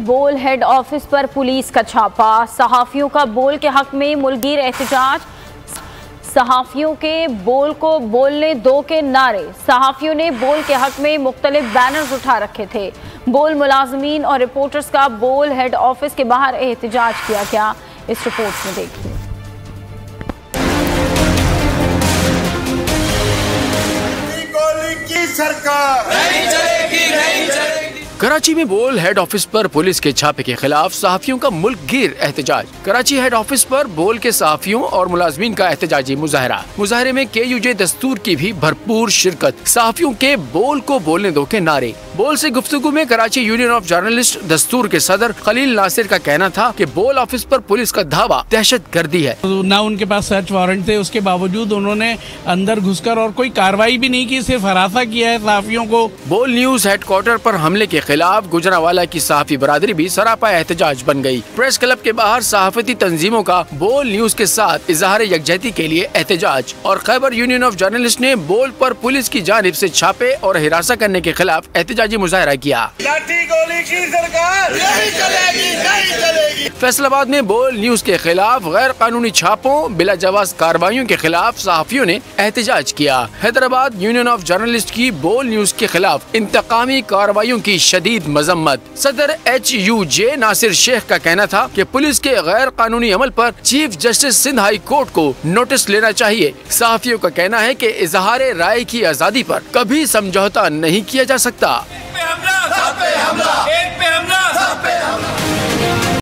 बोल head office पर police का छापा। सहाफियों का बोल के हक में मुल्कगीर एहतजाज। सहाफियों के बोल को बोलने दो के नारे। सहाफियों ने बोल के हक में मुख्तलिफ बैनर्स उठा रखे थे। बोल मुलाजमीन और रिपोर्टर्स का बोल हेड ऑफिस के बाहर एहतजाज किया गया। इस रिपोर्ट में देखिए। सरकार नहीं चलेगी, नहीं चलेगी। कराची में बोल हेड ऑफिस पर पुलिस के छापे के खिलाफ सहाफियों का मुल्कगीर एहतजाज। कराची हेड ऑफिस पर बोल के सहाफियों और मुलाजमीन का एहतजाजी मुजाहरा। मुजाहरे में KUJ दस्तूर की भी भरपूर शिरकत। सहाफियों के बोल को बोलने दो के नारे। बोल से गुफ्तगू में कराची यूनियन ऑफ जर्नलिस्ट दस्तूर के सदर खलील नासिर का कहना था कि बोल ऑफिस पर पुलिस का धावा दहशतगर्दी है। ना उनके पास सर्च वारंट थे, उसके बावजूद उन्होंने अंदर घुसकर और कोई कार्रवाई भी नहीं की, सिर्फ हरासा किया है सहाफियों को। बोल न्यूज हेडक्वार्टर पर हमले के खिलाफ गुजरांवाला की सहाफी बरादरी भी सरापा एहतजाज बन गई। प्रेस क्लब के बाहर सहाफती तंजीमों का बोल न्यूज के साथ इजहार यकजहती के लिए एहतजाज। और खैबर यूनियन ऑफ जर्नलिस्ट ने बोल पर पुलिस की जानिब से छापे और हिरासा करने के खिलाफ एहतजाजी मुजाहरा किया। लाठी गोली की सरकार नहीं चलेगी, नहीं चलेगी। फैसलाबाद में बोल न्यूज के खिलाफ गैर कानूनी छापों, बिला जवाज कार्रवाइयों के खिलाफ सहाफियों ने एहतजाज किया। हैदराबाद यूनियन ऑफ जर्नलिस्ट की बोल न्यूज के खिलाफ इंतकामी कार्रवाइयों की शदीद मजम्मत। सदर HUJ नासिर शेख का कहना था कि पुलिस के गैर कानूनी अमल पर chief justice Sindh high court को नोटिस लेना चाहिए। सहाफियों का कहना है कि इजहार राय की आजादी पर कभी समझौता नहीं किया जा सकता। एक पे हमला, एक पे हमला, सब पे हमला।